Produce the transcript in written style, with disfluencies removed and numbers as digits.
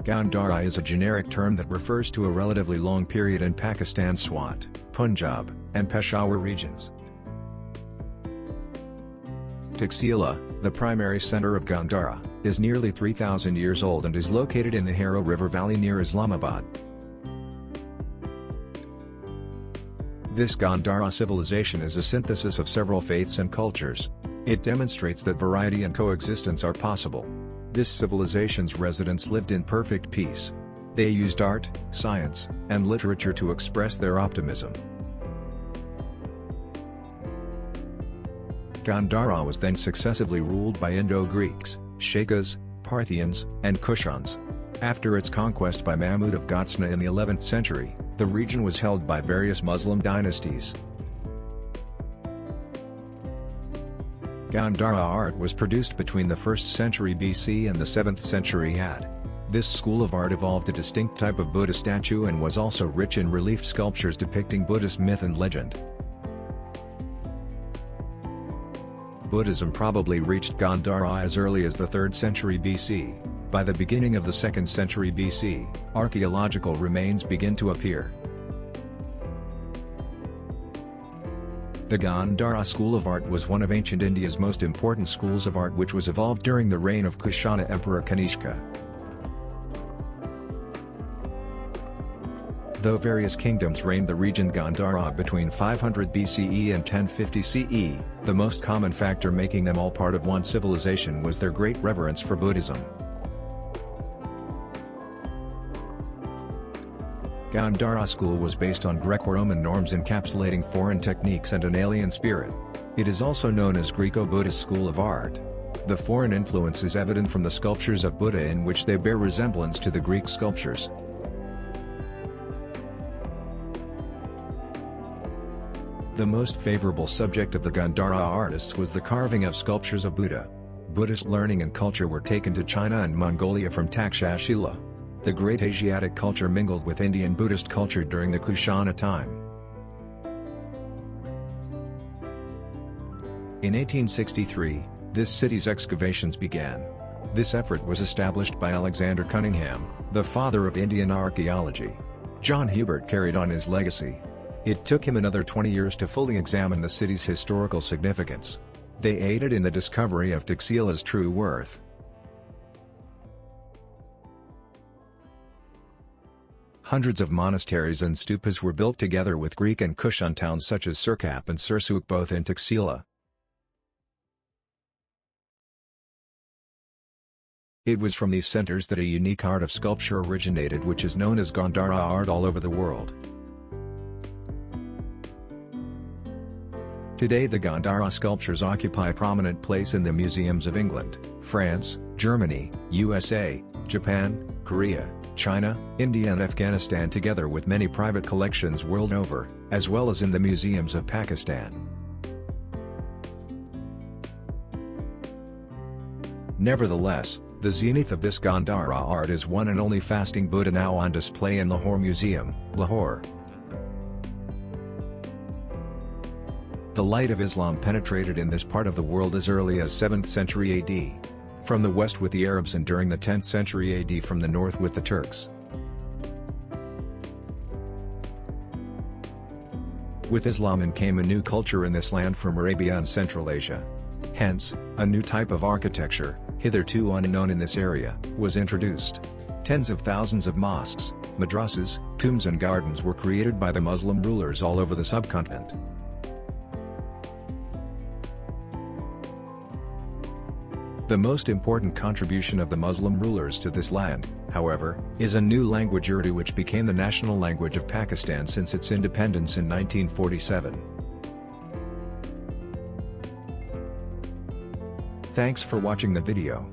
Gandhara is a generic term that refers to a relatively long period in Pakistan's Swat, Punjab, and Peshawar regions. Taxila, the primary center of Gandhara, is nearly 3,000 years old and is located in the Haro River Valley near Islamabad. This Gandhara civilization is a synthesis of several faiths and cultures. It demonstrates that variety and coexistence are possible. This civilization's residents lived in perfect peace. They used art, science, and literature to express their optimism. Gandhara was then successively ruled by Indo-Greeks, Shakas, Parthians, and Kushans. After its conquest by Mahmud of Ghazni in the 11th century, the region was held by various Muslim dynasties. Gandhara art was produced between the 1st century BC and the 7th century AD. This school of art evolved a distinct type of Buddha statue and was also rich in relief sculptures depicting Buddhist myth and legend. Buddhism probably reached Gandhara as early as the 3rd century BC. By the beginning of the 2nd century BC, archaeological remains begin to appear. The Gandhara school of art was one of ancient India's most important schools of art, which was evolved during the reign of Kushana Emperor Kanishka. Though various kingdoms reigned the region Gandhara between 500 BCE and 1050 CE, the most common factor making them all part of one civilization was their great reverence for Buddhism. Gandhara school was based on Greco-Roman norms encapsulating foreign techniques and an alien spirit. It is also known as Greco-Buddhist school of art. The foreign influence is evident from the sculptures of Buddha, in which they bear resemblance to the Greek sculptures. The most favorable subject of the Gandhara artists was the carving of sculptures of Buddha. Buddhist learning and culture were taken to China and Mongolia from taxila. The great Asiatic culture mingled with Indian Buddhist culture during the Kushana time. In 1863, this city's excavations began. This effort was established by Alexander Cunningham, the father of Indian archaeology. John Hubert carried on his legacy. It took him another 20 years to fully examine the city's historical significance. They aided in the discovery of taxila's true worth. Hundreds of monasteries and stupas were built together with Greek and Kushan towns such as Sirkap and Sursuk, both in Taxila. It was from these centers that a unique art of sculpture originated, which is known as Gandhara art all over the world. Today the Gandhara sculptures occupy a prominent place in the museums of England, France, Germany, USA, Japan, Korea, China, India and Afghanistan, together with many private collections world over, as well as in the museums of Pakistan. Nevertheless, the zenith of this Gandhara art is one and only fasting Buddha, now on display in Lahore Museum, Lahore. The light of Islam penetrated in this part of the world as early as 7th century AD. From the west with the Arabs and during the 10th century AD from the north with the Turks. With Islam in came a new culture in this land from Arabia and Central Asia. Hence, a new type of architecture, hitherto unknown in this area, was introduced. Tens of thousands of mosques, madrasas, tombs and gardens were created by the Muslim rulers all over the subcontinent. The most important contribution of the Muslim rulers to this land, however, is a new language, Urdu, which became the national language of Pakistan since its independence in 1947. Thanks for watching the video.